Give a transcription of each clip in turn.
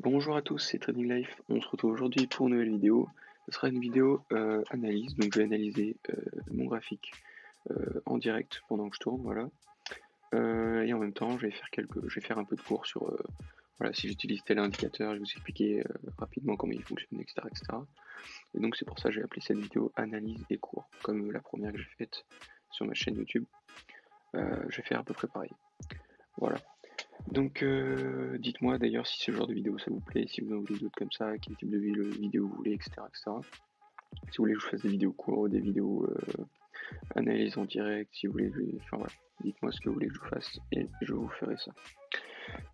Bonjour à tous, c'est Trading Life. On se retrouve aujourd'hui pour une nouvelle vidéo. Ce sera une vidéo analyse, donc je vais analyser mon graphique en direct pendant que je tourne, voilà. Et en même temps, je vais faire un peu de cours sur voilà, si j'utilise tel indicateur, je vais vous expliquer rapidement comment il fonctionne, etc., etc. Et donc c'est pour ça que j'ai appelé cette vidéo analyse et cours, comme la première que j'ai faite sur ma chaîne YouTube. Je vais faire à peu près pareil. Voilà. Donc dites-moi d'ailleurs si ce genre de vidéo ça vous plaît, si vous en voulez d'autres comme ça, quel type de vidéo vous voulez, etc., etc. Si vous voulez que je fasse des vidéos courtes, des vidéos analyse en direct, si vous voulez, enfin voilà, dites-moi ce que vous voulez que je vous fasse et je vous ferai ça.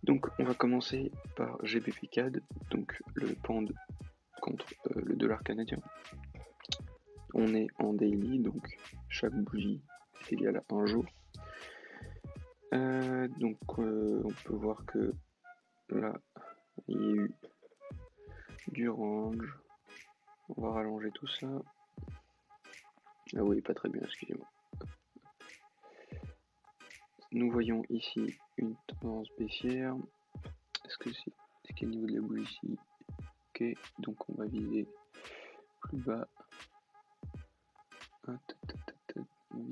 Donc on va commencer par GBP-CAD, donc le pound contre le dollar canadien. On est en daily, donc chaque bougie est égale à un jour. Donc on peut voir que là il y a eu du range. On va rallonger tout ça. Ah oui, pas très bien, excusez-moi. Nous voyons ici une tendance baissière. Est-ce que c'est quel niveau de la boule ici? Ok, donc on va viser plus bas. On va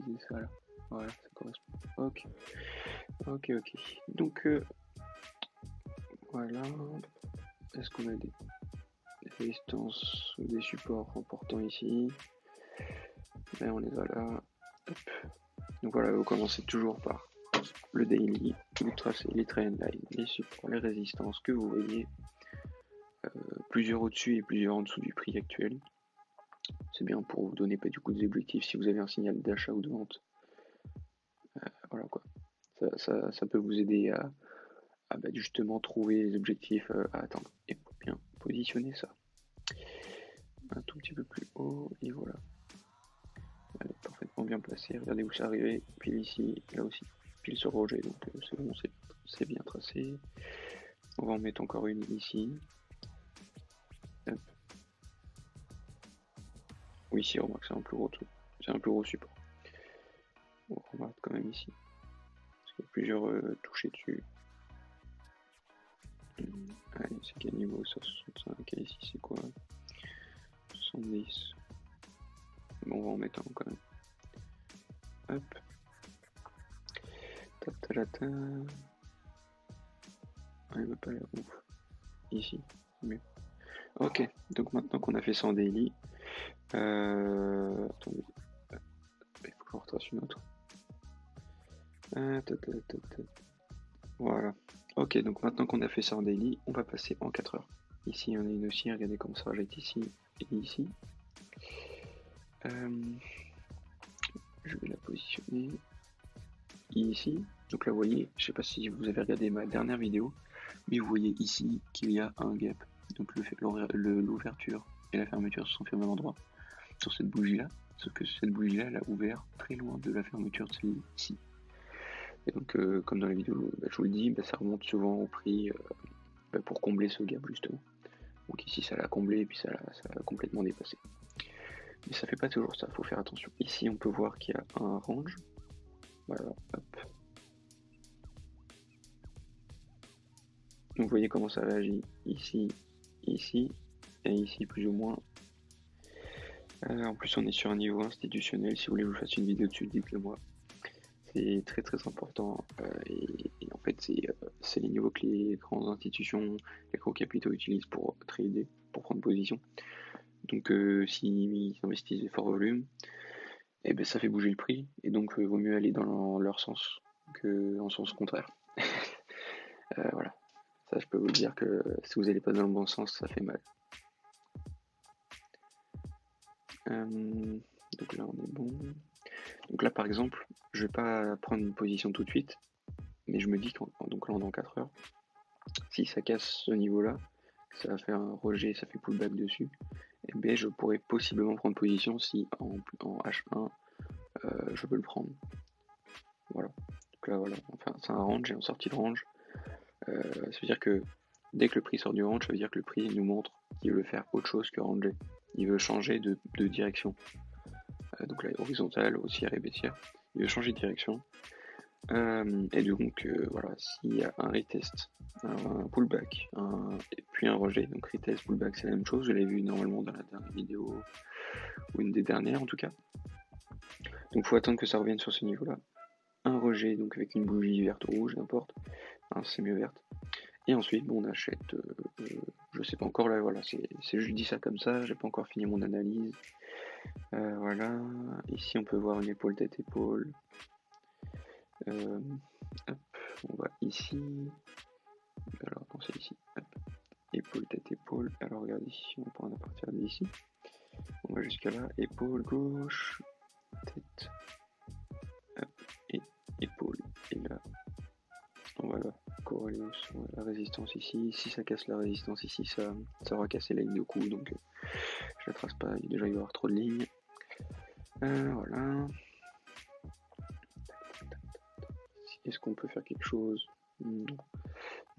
viser ça là. Voilà, ça correspond. Ok. Donc voilà. Est-ce qu'on a des résistances ou des supports importants ici? Là, on les a là. Hop. Donc voilà, vous commencez toujours par le daily, vous tracez les trendlines, les supports, les résistances que vous voyez, plusieurs au-dessus et plusieurs en dessous du prix actuel. C'est bien pour vous donner pas du coup des objectifs si vous avez un signal d'achat ou de vente. Voilà quoi. Ça peut vous aider à justement trouver les objectifs à atteindre et pour bien positionner ça. Un tout petit peu plus haut et voilà. Elle est parfaitement bien placée. Regardez où c'est arrivé. Pile ici, là aussi. Pile sur Roger, donc c'est bon, c'est bien tracé. On va en mettre encore une ici. Hop. Oui, ici, remarque, c'est un plus gros support. On remarque quand même ici. Parce qu'il y a plusieurs touchés dessus. Allez, c'est quel niveau ça? 65. Et ici, c'est quoi? 70. Bon, on va en mettre un quand même. Hop. Ta. Ah, il va pas l'air ouf. Ici, mieux. Ok, donc maintenant qu'on a fait ça en daily, attendez, il faut que je retrace une autre. Voilà. Ok, donc maintenant qu'on a fait ça en daily, on va passer en 4 heures. Ici, on a une aussi, regardez comment ça rejette ici et ici. Je vais la positionner ici. Donc là, vous voyez, je sais pas si vous avez regardé ma dernière vidéo, mais vous voyez ici qu'il y a un gap. Donc l'ouverture et la fermeture se sont fait au même endroit sur cette bougie-là. Sauf que cette bougie-là, elle a ouvert très loin de la fermeture de celle-ci. Et donc, comme dans la vidéo, je vous le dis, ça remonte souvent au prix pour combler ce gap justement. Donc ici, ça l'a comblé et puis ça l'a complètement dépassé. Mais ça fait pas toujours ça, faut faire attention. Ici, on peut voir qu'il y a un range. Voilà, hop. Donc vous voyez comment ça réagit ici, ici et ici plus ou moins. En plus, on est sur un niveau institutionnel. Si vous voulez que je vous fasse une vidéo dessus, dites-le moi. C'est très très important et en fait c'est les niveaux que les grandes institutions, les gros capitaux utilisent pour trader, pour prendre position. Donc s'ils investissent des forts volumes, et ça fait bouger le prix et donc vaut mieux aller dans leur sens que en sens contraire. Voilà, ça je peux vous le dire que si vous n'allez pas dans le bon sens, ça fait mal. Donc là on est bon. Donc là par exemple, je vais pas prendre une position tout de suite, mais je me dis donc là on est en 4 heures. Si ça casse ce niveau-là, ça va faire un rejet, ça fait pullback dessus, et je pourrais possiblement prendre position si en H1 je peux le prendre. Voilà. Donc là voilà, enfin c'est un range et en sortie de range, ça veut dire que dès que le prix sort du range, ça veut dire que le prix nous montre qu'il veut faire autre chose que ranger. Il veut changer de direction. Donc là, horizontale, haussière et baissière. Il veut changer de direction. Et donc voilà, s'il y a un retest, un pullback, et puis un rejet, donc retest, pullback c'est la même chose, je l'ai vu normalement dans la dernière vidéo, ou une des dernières en tout cas. Donc faut attendre que ça revienne sur ce niveau-là. Un rejet, donc avec une bougie verte ou rouge, n'importe, c'est mieux verte. Et ensuite, bon, on achète, je sais pas encore là, voilà, c'est je dis ça comme ça, j'ai pas encore fini mon analyse. Voilà, ici on peut voir une épaule, tête, épaule. Hop, on va ici. Alors, non, c'est ici. Hop. Épaule, tête, épaule. Alors, regarde ici, on va prendre à partir d'ici. On va jusqu'à là. Épaule gauche, tête, hop, et épaule. Et là, on va là. Coriolis, on va la résistance ici. Si ça casse la résistance ici, ça aura cassé la ligne de coup. Donc, je la trace pas. Déjà, il va y avoir trop de lignes. Voilà. Est-ce qu'on peut faire quelque chose?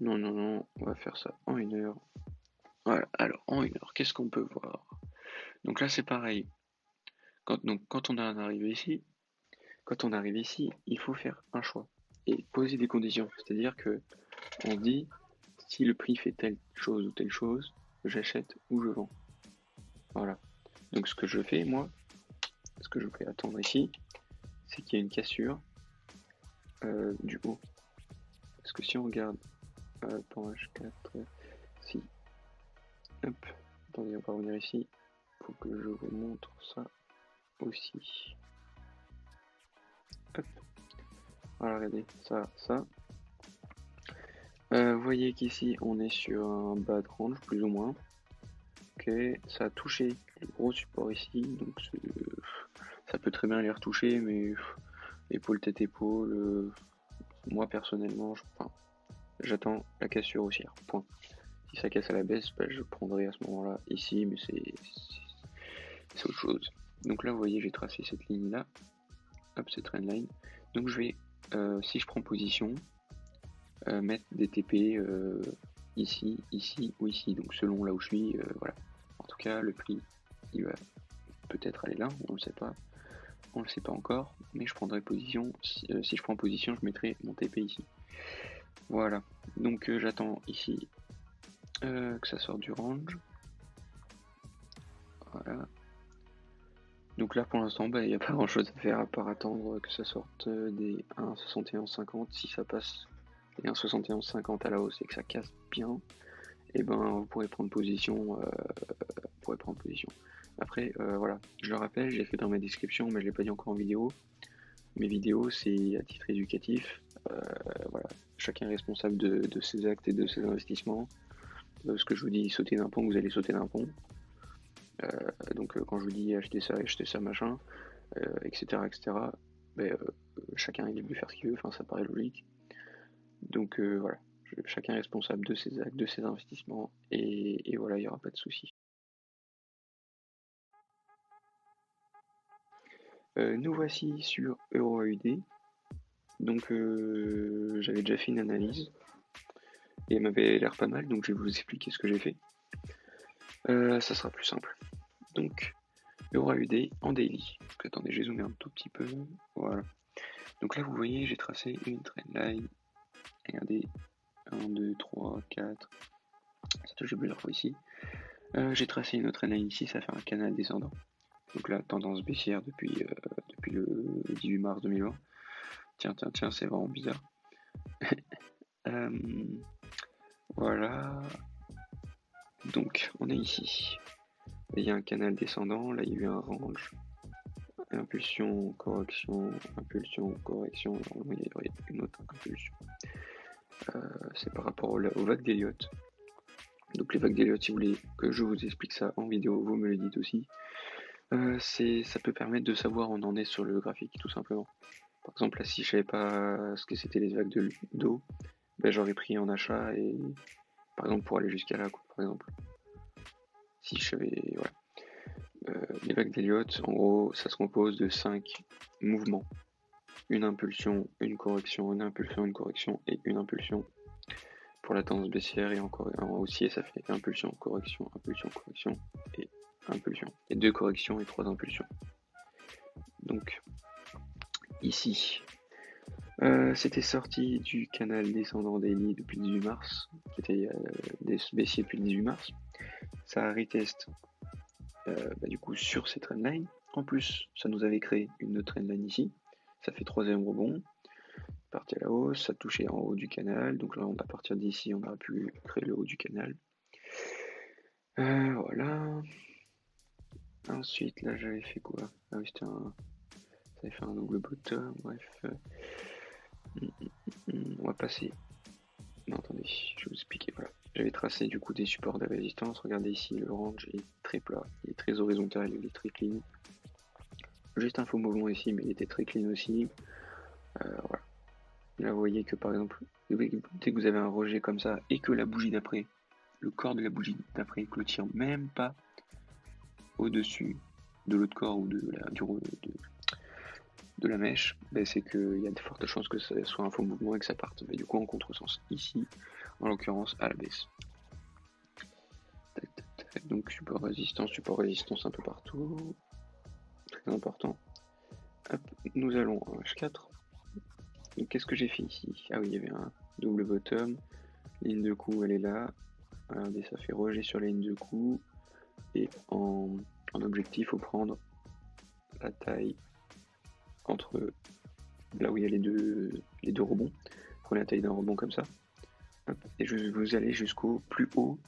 Non, on va faire ça en 1 heure. Voilà, alors en 1 heure, qu'est-ce qu'on peut voir? Donc là c'est pareil, quand on arrive ici, il faut faire un choix et poser des conditions. C'est-à-dire que on dit si le prix fait telle chose ou telle chose, j'achète ou je vends. Voilà. Donc ce que je fais moi, ce que je fais attendre ici, c'est qu'il y a une cassure du haut. Parce que si on regarde dans H4, si, hop, attendez, on va revenir ici, faut que je vous montre ça aussi. Hop. Voilà, regardez, ça. Vous voyez qu'ici on est sur un bas de range, plus ou moins. Ok, ça a touché le gros support ici, donc ça peut très bien les retoucher, mais épaule, tête, épaule, moi personnellement, j'attends la cassure haussière, point. Si ça casse à la baisse, bah, je prendrai à ce moment-là ici, mais c'est autre chose. Donc là, vous voyez, j'ai tracé cette ligne-là, hop, cette trendline. Donc je vais, si je prends position, mettre des TP ici, ici ou ici, donc selon là où je suis, voilà. En tout cas, le prix, il va peut-être aller là, on le sait pas encore, mais je prendrai position, si je prends position, je mettrai mon TP ici. Voilà, donc j'attends ici que ça sorte du range. Voilà. Donc là pour l'instant, il n'y a pas grand chose à faire à part attendre que ça sorte des 1,7150. Si ça passe les 1,7150 à la hausse et que ça casse bien, et ben vous pourrez prendre position. Après, voilà, je le rappelle, j'ai fait dans ma description, mais je l'ai pas dit encore en vidéo. Mes vidéos, c'est à titre éducatif. Voilà, chacun est responsable de ses actes et de ses investissements. Ce que je vous dis, sauter d'un pont, vous allez sauter d'un pont. Donc quand je vous dis acheter ça, machin, etc., chacun est libre de faire ce qu'il veut, enfin ça paraît logique. Donc voilà, chacun est responsable de ses actes, de ses investissements, et voilà, il n'y aura pas de souci. Nous voici sur EuroAUD. Donc j'avais déjà fait une analyse et elle m'avait l'air pas mal, donc je vais vous expliquer ce que j'ai fait. Ça sera plus simple. Donc EuroAUD en daily. Donc, attendez, j'ai zoomé un tout petit peu. Voilà. Donc là vous voyez j'ai tracé une trendline. Regardez, 1, 2, 3, 4. Ça touche plusieurs fois ici. J'ai tracé une autre trendline ici, ça fait un canal descendant. Donc là, tendance baissière depuis le 18 mars 2020. Tiens, c'est vraiment bizarre. Voilà. Donc, on est ici. Il y a un canal descendant, là il y a eu un range. Impulsion, correction, correction. Normalement, il y aurait une autre impulsion. C'est par rapport aux vagues d'Elliott. Donc, les vagues d'Elliott, si vous voulez que je vous explique ça en vidéo, vous me le dites aussi. Ça peut permettre de savoir où on en est sur le graphique, tout simplement. Par exemple, là, si je savais pas ce que c'était les vagues d'eau, j'aurais pris en achat et par exemple pour aller jusqu'à là, quoi, par exemple. Si je savais, voilà. Les vagues d'Elliott, en gros, ça se compose de 5 mouvements. Une impulsion, une correction, une impulsion, une correction et une impulsion. Pour la tendance baissière et en haussier, ça fait impulsion, correction et impulsion. Et 2 corrections et 3 impulsions. Donc, ici, C'était sorti du canal descendant daily depuis le 18 mars, qui était baissier depuis le 18 mars. Ça a retest du coup sur ces trendlines. En plus, ça nous avait créé une autre trendline ici. Ça fait troisième rebond. Parti à la hausse, ça touchait en haut du canal. Donc là, à partir d'ici, on aura pu créer le haut du canal. Voilà. Ensuite, là, j'avais fait quoi? Ah oui, ça avait fait un double bottom. Bref. On va passer. Non, attendez, je vais vous expliquer. Voilà. J'avais tracé du coup des supports de résistance. Regardez ici, le range est très plat, il est très horizontal, il est très clean. Juste un faux mouvement ici, mais il était très clean aussi. Voilà. Là, vous voyez que par exemple, dès que vous avez un rejet comme ça et que la bougie d'après, le corps de la bougie d'après clôture même pas au-dessus de l'autre corps ou de la mèche, ben c'est qu'il y a de fortes chances que ce soit un faux mouvement et que ça parte. Mais du coup, en contresens ici, en l'occurrence à la baisse. Donc support résistance un peu partout. Très important. Hop, nous allons en H4. Donc qu'est-ce que j'ai fait ici? Ah oui, il y avait un double bottom. Ligne de coup, elle est là. Regardez, ça fait rejet sur la ligne de coup. Et en objectif, il faut prendre la taille entre là où il y a les deux rebonds. Prenez la taille d'un rebond comme ça. Hop, et vous allez jusqu'au plus haut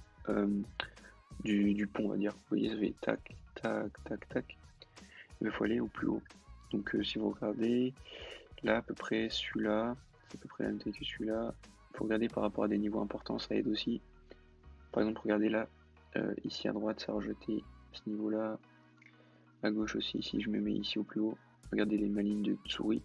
du pont, on va dire. Vous voyez, ça fait tac, tac, tac, tac. Il faut aller au plus haut. Donc si vous regardez, là à peu près celui-là, c'est à peu près la même taille que celui-là. Il faut regarder par rapport à des niveaux importants, ça aide aussi. Par exemple, regardez là, ici à droite, ça a rejeté à ce niveau-là. À gauche aussi, ici, je me mets ici au plus haut. Regardez ma ligne de souris.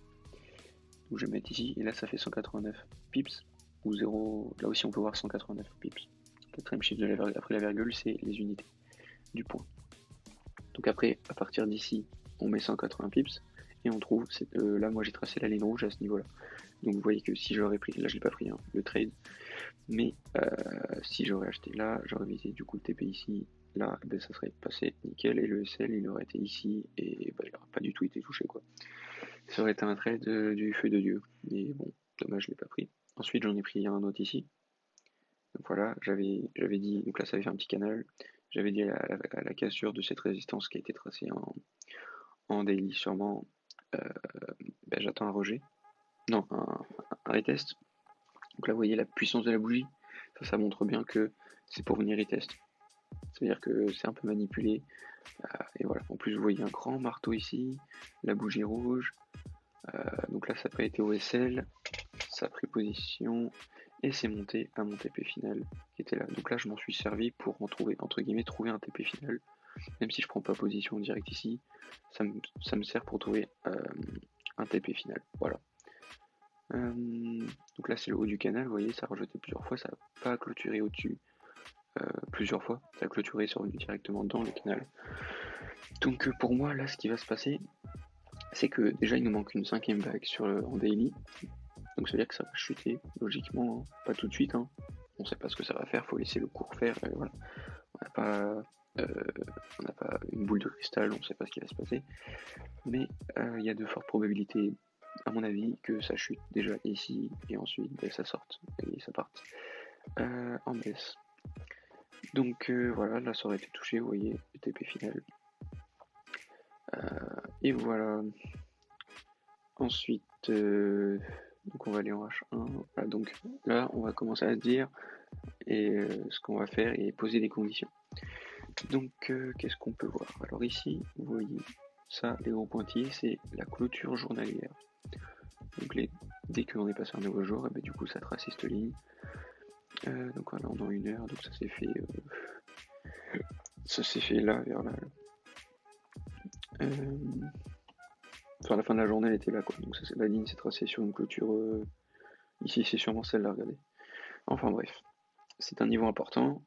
Donc je vais mettre ici, et là ça fait 189 pips. Ou 0, là aussi on peut voir 189 pips. Quatrième chiffre de la virgule, après la virgule, c'est les unités du point. Donc après, à partir d'ici, on met 180 pips et on trouve, là moi j'ai tracé la ligne rouge à ce niveau là. Donc vous voyez que si j'aurais pris, là je l'ai pas pris le trade, mais si j'aurais acheté là, j'aurais visé du coup le TP ici, là ben, ça serait passé nickel et le SL il aurait été ici et ben, il n'aurait pas du tout été touché quoi. Ça aurait été un trade du feu de Dieu, mais bon, dommage je l'ai pas pris. Ensuite j'en ai pris un autre ici. Donc voilà, j'avais dit, donc là ça avait fait un petit canal, j'avais dit à la cassure de cette résistance qui a été tracée en daily sûrement, ben, j'attends un rejet, non, un retest. Donc là vous voyez la puissance de la bougie, ça montre bien que c'est pour venir retest. C'est-à-dire que c'est un peu manipulé, et voilà, en plus vous voyez un grand marteau ici, la bougie rouge, donc là ça n'a pas été OSL, ça a pris position, et c'est monté à mon TP final qui était là. Donc là je m'en suis servi pour en trouver, entre guillemets, trouver un TP final. Même si je prends pas position direct ici, ça me sert pour trouver un TP final. Voilà. Donc là c'est le haut du canal, vous voyez, ça a rejeté plusieurs fois, ça n'a pas clôturé au-dessus plusieurs fois, ça a clôturé, c'est revenu directement dans le canal. Donc pour moi là ce qui va se passer, c'est que déjà il nous manque une 5ème vague en daily. Donc ça veut dire que ça va chuter, logiquement, hein. Pas tout de suite, hein. On sait pas ce que ça va faire, faut laisser le cours faire, et voilà. On n'a pas une boule de cristal, on sait pas ce qui va se passer. Mais il y a de fortes probabilités, à mon avis, que ça chute déjà ici, et ensuite ça sorte, et ça parte en baisse. Donc voilà, là ça aurait été touché, vous voyez, le TP final. Et voilà. Ensuite, donc on va aller en H1. Voilà, donc là, on va commencer à se dire et ce qu'on va faire et poser des conditions. Donc, qu'est-ce qu'on peut voir? Alors ici, vous voyez ça, les gros pointillés, c'est la clôture journalière. Donc dès qu'on est passé un nouveau jour, et ben, du coup, ça trace cette ligne. Donc voilà, on a 1 heure, donc ça s'est fait là, vers là. Sur la fin de la journée, elle était là, quoi. Donc ça, la ligne s'est tracée sur une clôture. Ici, c'est sûrement celle-là, regardez. Enfin bref, c'est un niveau important.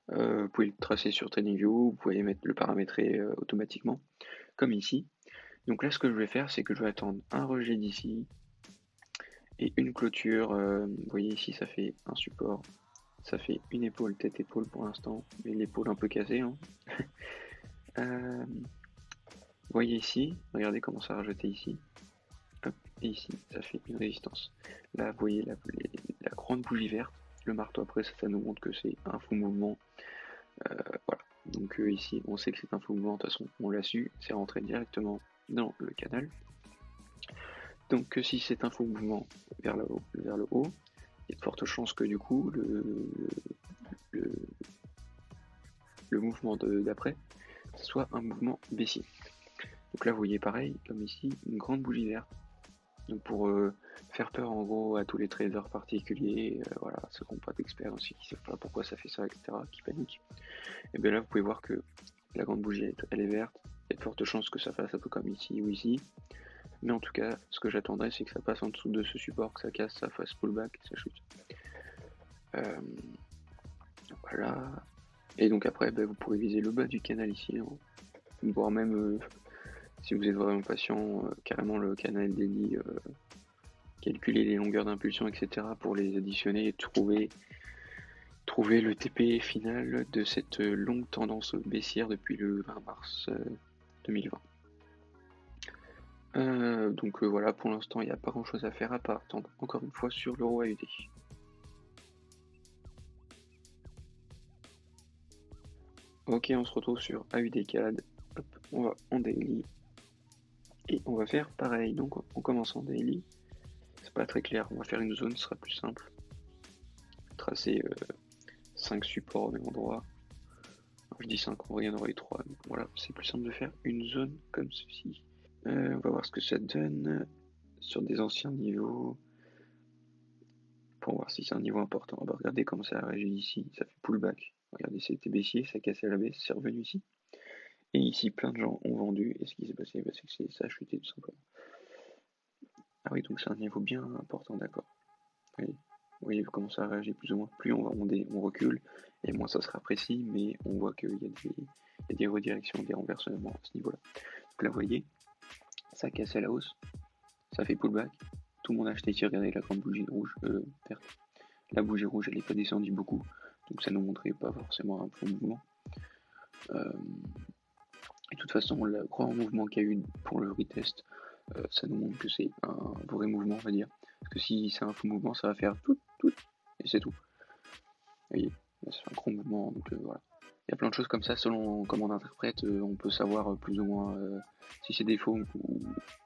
Vous pouvez le tracer sur TradingView, vous pouvez le paramétrer automatiquement, comme ici. Donc là, ce que je vais faire, c'est que je vais attendre un rejet d'ici et une clôture. Vous voyez ici, ça fait un support, ça fait une épaule, tête-épaule pour l'instant, mais l'épaule un peu cassée. Hein. Vous voyez ici, regardez comment ça a rejeté ici. Hop. et ici, ça fait une résistance. Là, vous voyez la grande bougie verte, le marteau après, ça nous montre que c'est un faux mouvement. Voilà, donc ici, on sait que c'est un faux mouvement, de toute façon, on l'a su, c'est rentré directement dans le canal. Donc si c'est un faux mouvement vers le haut, il y a de fortes chances que du coup, le mouvement d'après, ce soit un mouvement baissier. Donc là, vous voyez pareil, comme ici, une grande bougie verte. Donc pour faire peur en gros à tous les traders particuliers, voilà, ceux qui n'ont pas d'expérience, qui ne savent pas pourquoi ça fait ça, etc., qui paniquent. Et bien là, vous pouvez voir que la grande bougie, elle est verte. Il y a de fortes chances que ça fasse un peu comme ici ou ici. Mais en tout cas, ce que j'attendrais, c'est que ça passe en dessous de ce support, que ça casse, ça fasse pullback, ça chute. Voilà. Et donc après, vous pourrez viser le bas du canal ici, hein, voire même, si vous êtes vraiment patient, carrément le canal daily, calculer les longueurs d'impulsion, etc. pour les additionner et trouver le TP final de cette longue tendance baissière depuis le 20 mars 2020. Donc voilà, pour l'instant, il n'y a pas grand chose à faire à part attendre encore une fois sur l'euro AUD. Ok, on se retrouve sur AUD CAD. Hop, on va en daily. Et on va faire pareil. Donc on commence en daily. C'est pas très clair, on va faire une zone, ce sera plus simple. Tracer 5 supports au même endroit. Alors, je dis 5, en vrai il y en aurait 3. Donc voilà, c'est plus simple de faire une zone comme ceci. On va voir ce que ça donne sur des anciens niveaux. Pour voir si c'est un niveau important. On va regarder comment ça a réagi ici. Ça fait pullback. Regardez, c'était baissier, ça a cassé à la baisse, c'est revenu ici. Et ici, plein de gens ont vendu. Et ce qui s'est passé, c'est que ça a chuté tout simplement. Ah oui, donc c'est un niveau bien important, d'accord. Oui. Vous voyez comment ça réagit plus ou moins. Plus on recule, et moins ça sera précis, mais on voit qu'il y a des redirections, des renversements à ce niveau-là. Donc là, vous voyez, ça a cassé à la hausse, ça fait pullback. Tout le monde a acheté ici, regardez la grande bougie rouge, verte. La bougie rouge, elle n'est pas descendue beaucoup, donc ça ne nous montrait pas forcément un bon mouvement. Et de toute façon, le grand mouvement qu'il y a eu pour le retest, ça nous montre que c'est un vrai mouvement, on va dire. Parce que si c'est un faux mouvement, ça va faire tout, et c'est tout. Vous voyez, c'est un gros mouvement, donc voilà. Il y a plein de choses comme ça, selon comment on interprète, on peut savoir plus ou moins si c'est des faux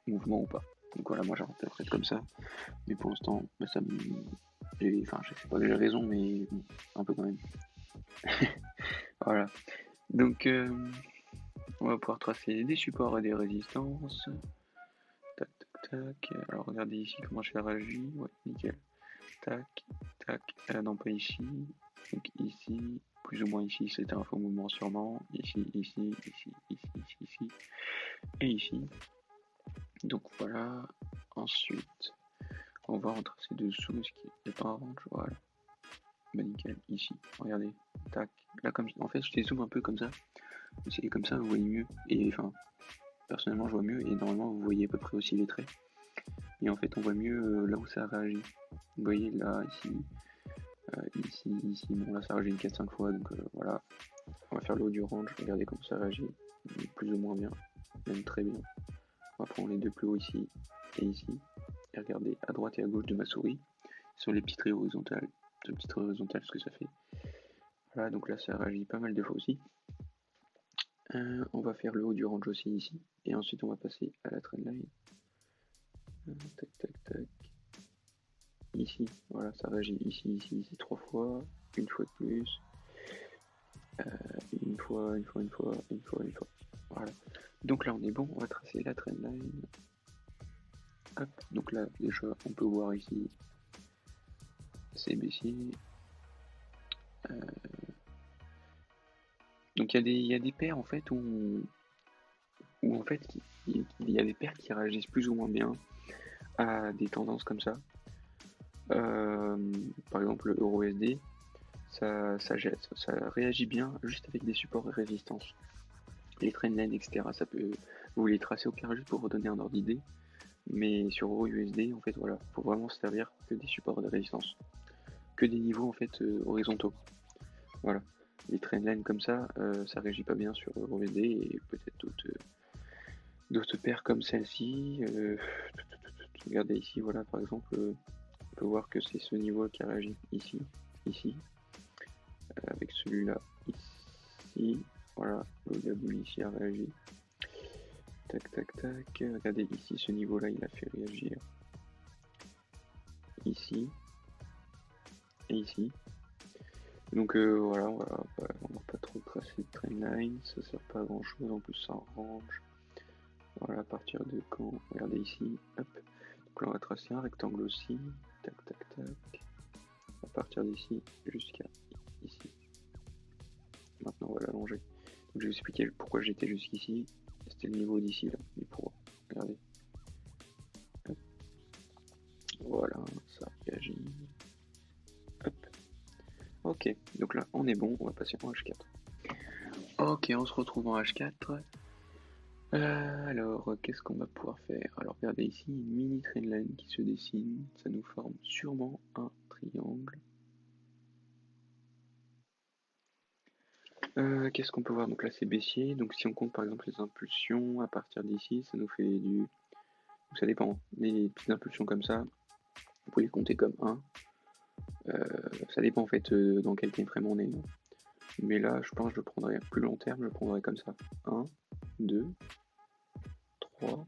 mouvements ou pas. Donc voilà, moi j'interprète comme ça, mais pour l'instant, ça me... Enfin, je sais pas que j'ai raison, mais bon, un peu quand même. Voilà. Donc, on va pouvoir tracer des supports et des résistances. Tac, tac, tac. Alors, regardez ici comment je fais réagir. Ouais, nickel. Tac, tac. Non, pas ici. Donc, ici, plus ou moins ici, c'était un faux mouvement sûrement. Ici, ici, ici, ici, ici, ici. Et ici. Donc, voilà. Ensuite, on va retracer dessous ce qui n'est pas orange. Voilà. Bah, nickel. Ici, regardez. Tac. Là, comme en fait, je dézoome un peu comme ça. C'est comme ça, vous voyez mieux. Et enfin, personnellement, je vois mieux. Et normalement, vous voyez à peu près aussi les traits. Et en fait, on voit mieux là où ça réagit. Vous voyez, là, ici, ici. Bon, là, ça réagit 4-5 fois. Donc voilà. On va faire le haut du range. Regardez comment ça réagit. Plus ou moins bien. Même très bien. On va prendre les deux plus hauts ici et ici. Et regardez à droite et à gauche de ma souris. Sur les petites traits horizontales. Ce que ça fait. Voilà, donc là, ça réagit pas mal de fois aussi. On va faire le haut du range aussi ici. Et ensuite, on va passer à la trendline. Tac, tac, tac. Ici, voilà, ça réagit ici, 3 fois. Une fois de plus. Une fois. Voilà. Donc là, on est bon. On va tracer la trendline. Hop. Donc là, déjà, on peut voir ici. C'est baissier. Donc il y a des paires en fait où en fait il y a des paires qui réagissent plus ou moins bien à des tendances comme ça. Par exemple le euro USD, ça réagit bien juste avec des supports et résistances. Les trendlines, etc. Ça peut, vous les tracer au pire juste pour vous donner un ordre d'idée. Mais sur euro USD, en fait, voilà, faut vraiment se servir que des supports et des résistances, que des niveaux en fait horizontaux. Voilà. Les trendlines comme ça, ça réagit pas bien sur euro USD et peut-être d'autres paires comme celle-ci. Regardez ici, voilà, par exemple, on peut voir que c'est ce niveau qui a réagi ici, avec celui-là ici, voilà, le gabouli ici a réagi. Tac, tac, tac. Regardez ici, ce niveau-là, il a fait réagir ici et ici. Donc voilà, on va pas trop tracer de trendline, ça sert pas à grand chose, en plus ça range. Voilà, à partir de quand, regardez ici, hop. Donc là on va tracer un rectangle aussi, tac tac tac, à partir d'ici jusqu'à ici. Maintenant on va l'allonger. Donc je vais vous expliquer pourquoi j'étais jusqu'ici, c'était le niveau d'ici là, du pourra. Regardez. Hop. Voilà, ça réagit. Hop. Ok, donc là on est bon, on va passer en H4. Ok, on se retrouve en H4. Alors, qu'est-ce qu'on va pouvoir faire? Alors, regardez ici, une mini trendline qui se dessine. Ça nous forme sûrement un triangle. Qu'est-ce qu'on peut voir? Donc là, c'est baissier. Donc, si on compte par exemple les impulsions à partir d'ici, ça nous fait du. Donc, ça dépend. Les petites impulsions comme ça, vous pouvez les compter comme 1. Ça dépend en fait dans quel time frame on est. Mais là, je pense que je le prendrai plus long terme, je le prendrai comme ça. 1, 2, 3.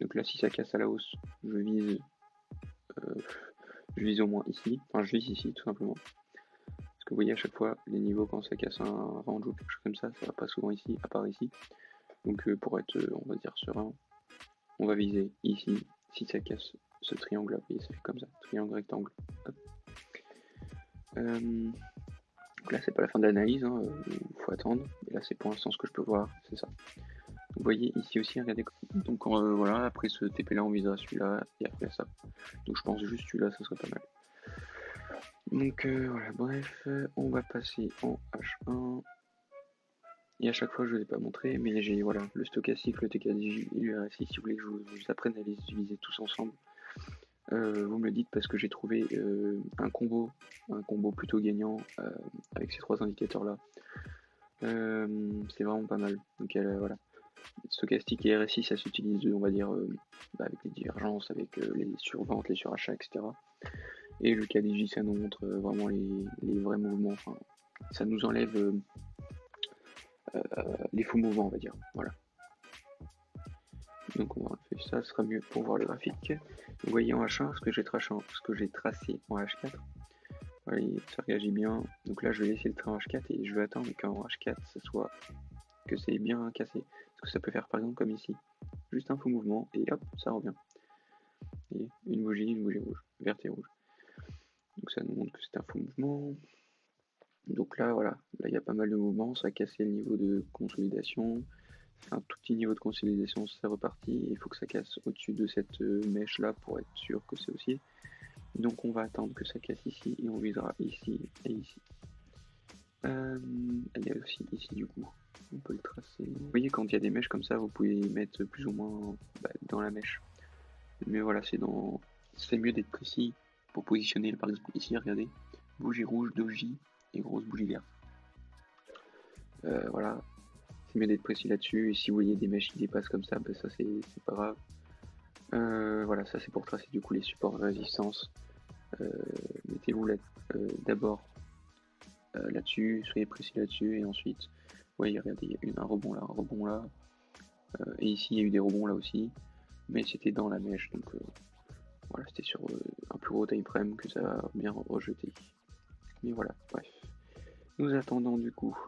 Donc là, si ça casse à la hausse, je vise au moins ici. Enfin, je vise ici, tout simplement. Parce que vous voyez, à chaque fois, les niveaux, quand ça casse un range ou quelque chose comme ça va pas souvent ici, à part ici. Donc pour être, on va dire, serein, on va viser ici. Si ça casse ce triangle là, vous voyez, ça fait comme ça. Triangle, rectangle. Hop. Donc là, c'est pas la fin de l'analyse, hein, faut attendre. Et là, c'est pour l'instant ce que je peux voir, c'est ça. Vous voyez ici aussi, regardez. Donc voilà, après ce TP là, on visera celui-là et après ça. Donc je pense juste celui-là, ça serait pas mal. Donc voilà, bref, on va passer en H1. Et à chaque fois, je ne vous ai pas montré, mais j'ai voilà, le stochastique, le TKDJ et le RSI. Si vous voulez que je vous apprenne à les utiliser tous ensemble, vous me le dites parce que j'ai trouvé un combo plutôt gagnant avec ces trois indicateurs-là. C'est vraiment pas mal. Donc voilà. Stochastique et RSI, ça s'utilise, on va dire, avec les divergences, avec les surventes, les surachats, etc. Et le KDJ, ça nous montre vraiment les vrais mouvements. Enfin, ça nous enlève les faux mouvements, on va dire. Voilà. Donc on va enlever ça, ce sera mieux pour voir le graphique. Vous voyez en H1 ce que j'ai tracé en H4. Voyez, ça réagit bien. Donc là, je vais laisser le trait en H4 et je vais attendre qu'en H4, ça soit que c'est bien cassé. Parce que ça peut faire par exemple comme ici. Juste un faux mouvement et hop, ça revient. Et une bougie rouge, verte et rouge. Donc ça nous montre que c'est un faux mouvement. Donc là, voilà, là il y a pas mal de mouvements, ça a cassé le niveau de consolidation. Un tout petit niveau de consolidation, c'est reparti. Il faut que ça casse au-dessus de cette mèche là pour être sûr que c'est haussier. Donc on va attendre que ça casse ici et on visera ici et ici. Il y a aussi ici du coup, on peut le tracer. Vous voyez, quand il y a des mèches comme ça, vous pouvez mettre plus ou moins dans la mèche. Mais voilà, c'est mieux d'être précis pour positionner, par exemple ici, regardez, bougie rouge, doji et grosse bougie verte. Voilà, c'est mieux d'être précis là-dessus. Et si vous voyez des mèches qui dépassent comme ça, ça c'est pas grave. Voilà, ça c'est pour tracer du coup les supports de résistance. Mettez-vous d'abord là-dessus, soyez précis là-dessus, et ensuite, vous voyez, regardez, il y a eu un rebond là, et ici il y a eu des rebonds là aussi, mais c'était dans la mèche, donc voilà, c'était sur un plus gros time frame que ça a bien rejeté. Mais voilà, bref. Nous attendons du coup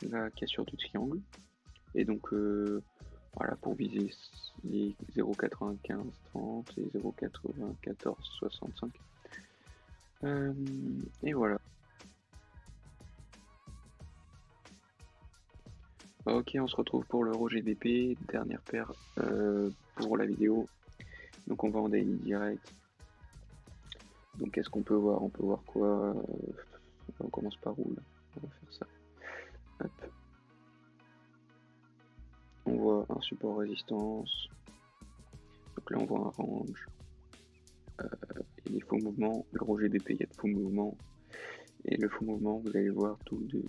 la cassure du triangle, et donc voilà, pour viser les 0,9530 et 0,9465. Et voilà. Ok, on se retrouve pour l'Euro GBP, dernière paire pour la vidéo. Donc on va en daily direct. Donc qu'est-ce qu'on peut voir? On peut voir quoi? On commence par où là? On va faire ça. Hop. On voit un support résistance. Donc là on voit un range. Et les faux mouvements. L'Euro GBP, il y a de faux mouvements. Et le faux mouvement, vous allez le voir tout de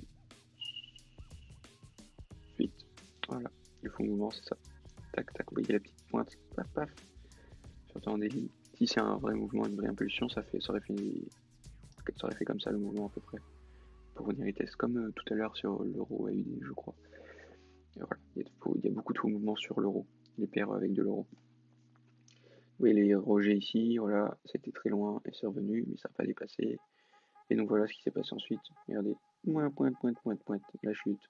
suite. Voilà. Le faux mouvement, c'est ça. Tac, tac. Vous voyez la petite pointe. Paf, paf. surtout en daily. Si c'est un vrai mouvement, une vraie impulsion, ça aurait fait comme ça le mouvement à peu près. Pour venir les tests, comme tout à l'heure sur l'euro AUD, je crois. Et voilà, il y a beaucoup de faux mouvements sur l'euro, les paires avec de l'euro. Vous voyez les rejets ici, voilà, c'était très loin et c'est revenu, mais ça n'a pas dépassé. Et donc voilà ce qui s'est passé ensuite. Regardez, pointe, la chute.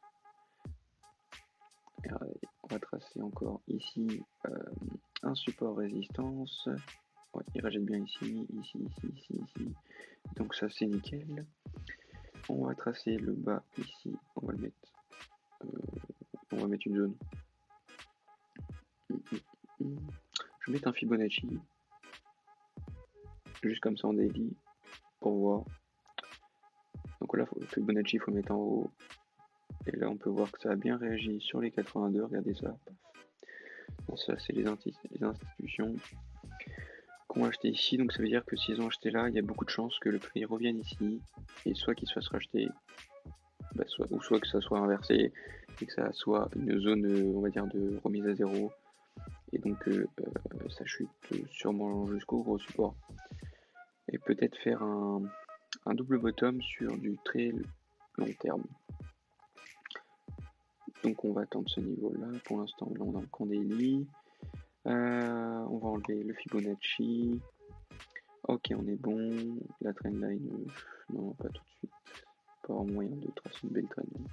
Et regardez, on va tracer encore ici un support résistance. Ouais, il rejette bien ici. Donc ça c'est nickel. On va tracer le bas ici, on va mettre une zone. Je vais mettre un Fibonacci, juste comme ça en daily, pour voir. Donc là, le Fibonacci, il faut mettre en haut. Et là, on peut voir que ça a bien réagi sur les 82, regardez ça. Bon, ça, c'est les institutions qui ont acheté ici, donc ça veut dire que s'ils ont acheté là, il y a beaucoup de chances que le prix revienne ici, et soit qu'il se fasse racheter, soit que ça soit inversé, et que ça soit une zone, on va dire, de remise à zéro, et donc ça chute sûrement jusqu'au gros support. Et peut-être faire un double bottom sur du très long terme. Donc on va attendre ce niveau là, pour l'instant là on est en daily. On va enlever le Fibonacci. Ok, on est bon. La trendline, non, pas tout de suite. Pas vraiment moyen de tracer une belle trendline.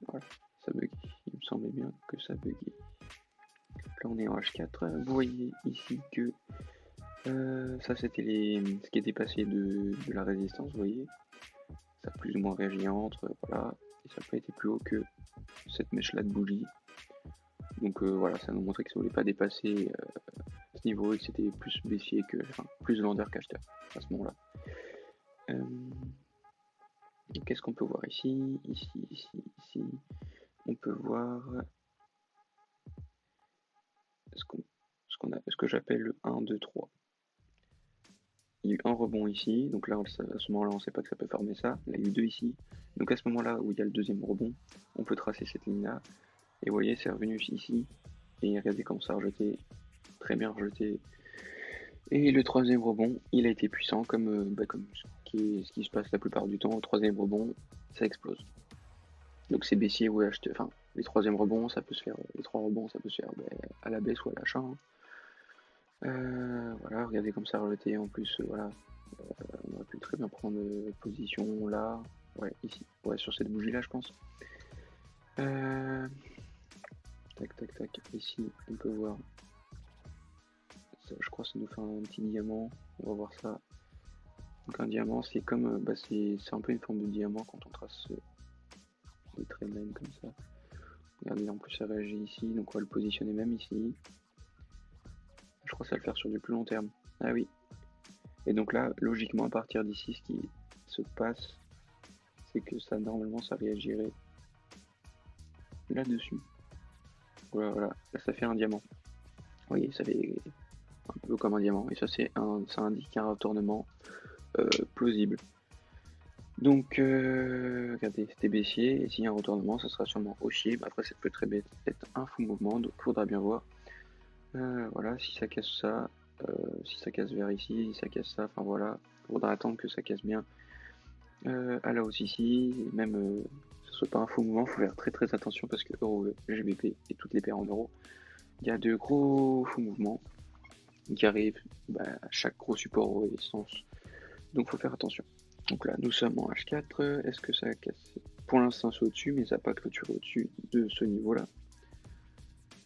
Voilà, ça bug. Il me semblait bien que ça buguait. Là, on est en H4. Vous voyez ici que ça, c'était ce qui était passé de la résistance. Vous voyez, ça a plus ou moins réagi entre. Voilà, et ça n'a pas été plus haut que cette mèche-là de bougie. Donc voilà, ça nous montrait que ça ne voulait pas dépasser ce niveau et que c'était plus baissier que, plus vendeur qu'acheteur à ce moment-là. Qu'est-ce qu'on peut voir ici? Ici. On peut voir ce que j'appelle le 1, 2, 3. Il y a eu un rebond ici, donc là à ce moment-là on ne sait pas que ça peut former ça. Là il y a eu deux ici. Donc à ce moment-là où il y a le deuxième rebond, on peut tracer cette ligne-là. Et vous voyez, c'est revenu ici. Et regardez comment ça a rejeté. Très bien rejeté. Et le troisième rebond, il a été puissant comme ce qui se passe la plupart du temps. Au troisième rebond, ça explose. Donc c'est baissier ou acheter. Enfin, les troisièmes rebonds, ça peut se faire. Les trois rebonds, ça peut se faire à la baisse ou à l'achat. Voilà, regardez comme ça a rejeté. En plus, voilà, on aurait pu très bien prendre position là. Ouais, ici. Ouais, sur cette bougie là, je pense. Tac. Ici, on peut voir. Ça, je crois que ça nous fait un petit diamant. On va voir ça. Donc un diamant, c'est comme, c'est un peu une forme de diamant quand on trace des trendlines comme ça. Regardez, en plus ça réagit ici, donc on va le positionner même ici. Je crois que ça va le faire sur du plus long terme. Ah oui. Et donc là, logiquement, à partir d'ici, ce qui se passe, c'est que ça, normalement, ça réagirait là-dessus. Voilà, là ça fait un diamant. Vous voyez, ça fait un peu comme un diamant. Et ça, ça indique un retournement plausible. Donc, regardez, c'était baissier, et s'il y a un retournement, ça sera sûrement haussier. Mais après, ça peut très bien être un faux mouvement, donc il faudra bien voir. Voilà, si ça casse ça, si ça casse vers ici, si ça casse ça, enfin voilà, il faudra attendre que ça casse bien à la hausse ici, et même que ce soit pas un faux mouvement, il faut faire très attention parce que euro, GBP et toutes les paires en euros, il y a de gros faux mouvements qui arrivent à chaque gros support ou résistance, donc faut faire attention. Donc là, nous sommes en H4. Est-ce que ça a cassé? Pour l'instant, c'est au-dessus, mais ça n'a pas clôturé au-dessus de ce niveau-là.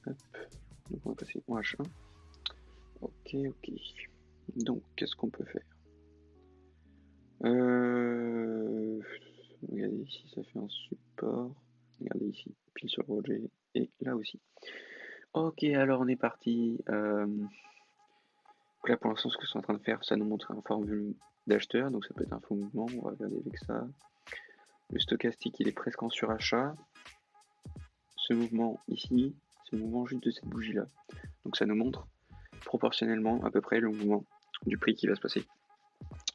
Hop. Donc on va passer en H1. Ok. Donc, qu'est-ce qu'on peut faire? Regardez ici, ça fait un support. Regardez ici, pile sur le rejet. Et là aussi. Ok, alors on est parti. Donc là, pour l'instant, ce que je suis en train de faire, ça nous montre un formule d'acheteur. Donc ça peut être un faux mouvement. On va regarder avec ça. Le stochastique, il est presque en surachat. Ce mouvement ici, c'est le mouvement juste de cette bougie-là. Donc ça nous montre proportionnellement à peu près le mouvement du prix qui va se passer.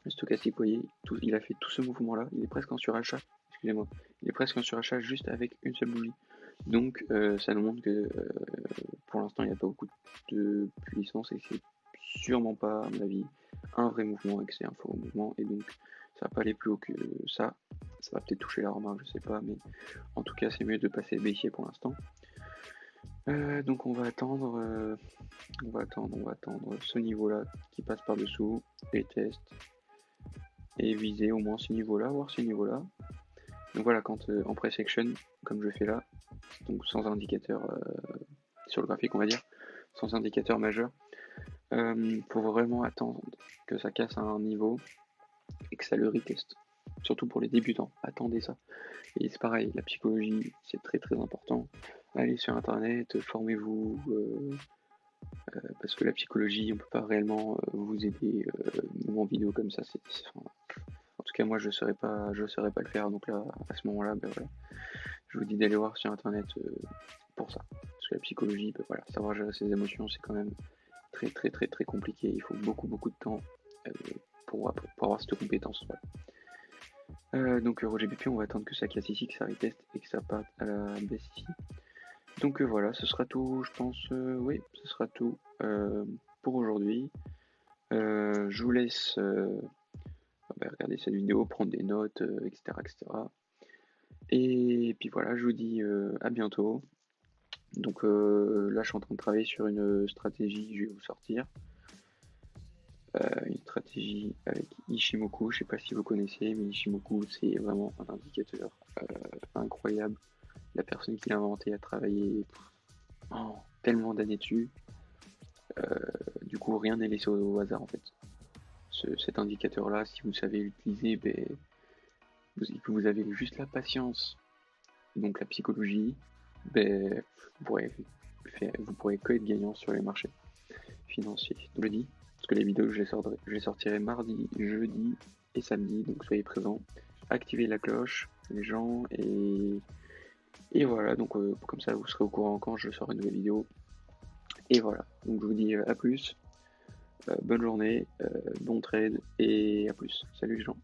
Le stochastique, vous voyez, il a fait tout ce mouvement-là. Il est presque en surachat. Excusez-moi. Il est presque en surachat juste avec une seule bougie. Donc ça nous montre que pour l'instant il n'y a pas beaucoup de puissance et que c'est sûrement pas, à mon avis, un vrai mouvement et que c'est un faux mouvement, et donc ça va pas aller plus haut que ça. Ça va peut-être toucher la remarque, je sais pas, mais en tout cas c'est mieux de passer baissier pour l'instant. Donc on va attendre, on va attendre ce niveau-là qui passe par-dessous, les tests, et viser au moins ce niveau-là, voir ce niveau-là. Donc voilà, quand en pré-section, comme je fais là, donc sans indicateur sur le graphique, on va dire, sans indicateur majeur, faut vraiment attendre que ça casse à un niveau et que ça le reteste. Surtout pour les débutants, attendez ça. Et c'est pareil, la psychologie, c'est très très important. Allez sur internet, formez-vous, parce que la psychologie, on peut pas réellement vous aider, même en vidéo comme ça. En tout cas, moi, je saurais pas le faire. Donc là, à ce moment-là, ben voilà, je vous dis d'aller voir sur internet pour ça. Parce que la psychologie, ben voilà, savoir gérer ses émotions, c'est quand même très très très très compliqué. Il faut beaucoup beaucoup de temps euh, pour avoir cette compétence. Voilà. Donc Roger BP, on va attendre que ça casse ici, que ça reteste et que ça parte à la baisse ici. Donc voilà, ce sera tout, je pense. Oui, ce sera tout pour aujourd'hui. Je vous laisse regarder cette vidéo, prendre des notes, etc., etc. Et puis voilà, je vous dis à bientôt. Donc là, je suis en train de travailler sur une stratégie, je vais vous sortir. Une stratégie avec Ishimoku, je sais pas si vous connaissez, mais Ishimoku, c'est vraiment un indicateur incroyable. La personne qui l'a inventé a travaillé tellement d'années dessus. Du coup, rien n'est laissé au hasard en fait. Cet indicateur-là, si vous savez l'utiliser, ben, vous avez juste la patience, donc la psychologie, ben, vous pourrez que être gagnant sur les marchés financiers. Je le dis, parce que les vidéos, je les sortirai mardi, jeudi et samedi, donc soyez présents. Activez la cloche, les gens, et voilà, donc comme ça vous serez au courant quand je sors une nouvelle vidéo. Et voilà, donc je vous dis à plus, bonne journée, bon trade, et à plus. Salut les gens.